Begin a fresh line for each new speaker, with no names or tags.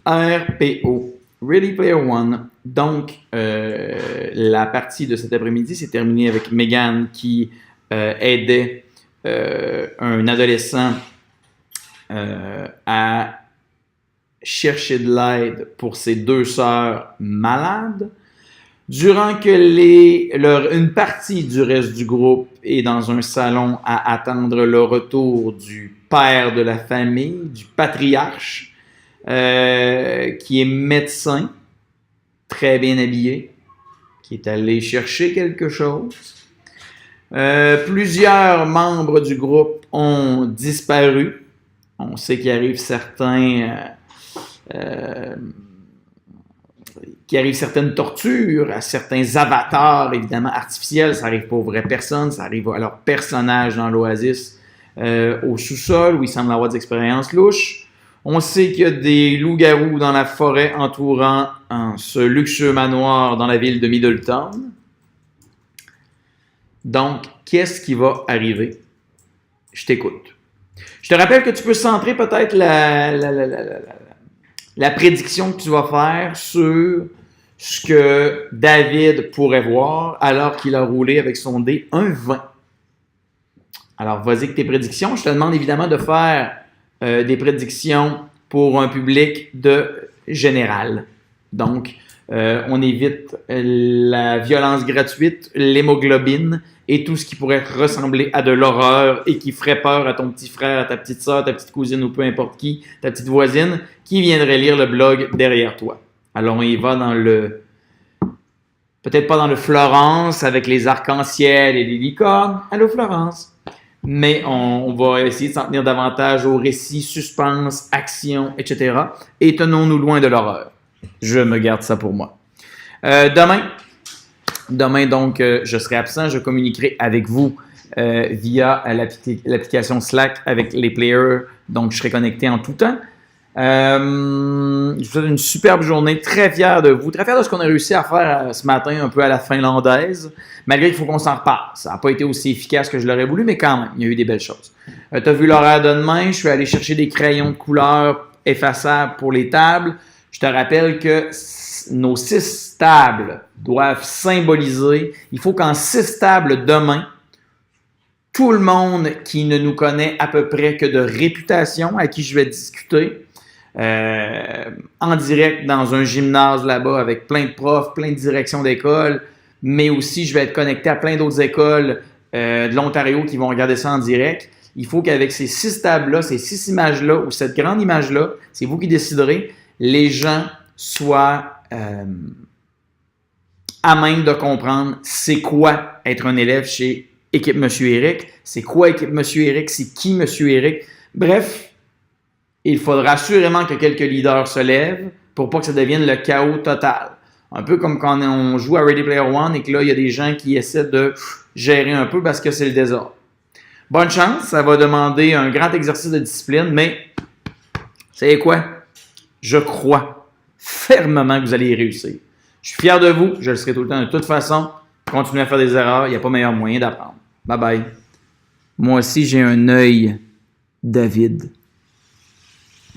RPO, Ready Player One. Donc, la partie de cet après-midi s'est terminée avec Megan qui aidait un adolescent à chercher de l'aide pour ses deux sœurs malades. Durant que une partie du reste du groupe est dans un salon à attendre le retour du père de la famille, du patriarche, qui est médecin, très bien habillé, qui est allé chercher quelque chose. Plusieurs membres du groupe ont disparu. On sait qu'il arrive certaines tortures à certains avatars, évidemment artificiels. Ça arrive pas aux vraies personnes, ça arrive à leurs personnages dans l'Oasis, au sous-sol, où il semble avoir des expériences louches. On sait qu'il y a des loups-garous dans la forêt entourant ce luxueux manoir dans la ville de Middleton. Donc, qu'est-ce qui va arriver? Je t'écoute. Je te rappelle que tu peux centrer peut-être la prédiction que tu vas faire sur ce que David pourrait voir alors qu'il a roulé avec son dé un 20. Alors, vas-y avec tes prédictions. Je te demande évidemment de faire des prédictions pour un public de général. Donc, on évite la violence gratuite, l'hémoglobine et tout ce qui pourrait ressembler à de l'horreur et qui ferait peur à ton petit frère, à ta petite soeur, ta petite cousine ou peu importe qui, ta petite voisine, qui viendrait lire le blog derrière toi. Alors, on y va dans peut-être pas dans le Florence avec les arcs-en-ciel et les licornes. Allô, Florence! Mais on va essayer de s'en tenir davantage au récit, suspense, action, etc. Et tenons-nous loin de l'horreur. Je me garde ça pour moi. Demain, donc, je serai absent. Je communiquerai avec vous via l'application Slack avec les players. Donc, je serai connecté en tout temps. Je vous souhaite une superbe journée. Très fier de vous. Très fier de ce qu'on a réussi à faire ce matin, un peu à la finlandaise. Malgré qu'il faut qu'on s'en reparle. Ça n'a pas été aussi efficace que je l'aurais voulu, mais quand même, il y a eu des belles choses. Tu as vu l'horaire de demain. Je suis allé chercher des crayons de couleur effaçables pour les tables. Je te rappelle que nos 6 tables doivent symboliser. Il faut qu'en 6 tables demain, tout le monde qui ne nous connaît à peu près que de réputation, à qui je vais discuter en direct dans un gymnase là-bas avec plein de profs, plein de directions d'école, mais aussi je vais être connecté à plein d'autres écoles de l'Ontario qui vont regarder ça en direct. Il faut qu'avec ces 6 tables-là, ces 6 images-là, ou cette grande image-là, c'est vous qui déciderez, les gens soient à même de comprendre c'est quoi être un élève chez Équipe Monsieur Eric, c'est quoi Équipe Monsieur Eric, c'est qui Monsieur Eric. Bref, il faudra assurément que quelques leaders se lèvent pour pas que ça devienne le chaos total. Un peu comme quand on joue à Ready Player One et que là, il y a des gens qui essaient de gérer un peu parce que c'est le désordre. Bonne chance, ça va demander un grand exercice de discipline, mais c'est quoi? Je crois fermement que vous allez y réussir. Je suis fier de vous, je le serai tout le temps de toute façon. Continuez à faire des erreurs, il n'y a pas meilleur moyen d'apprendre. Bye bye. Moi aussi, j'ai un œil, David.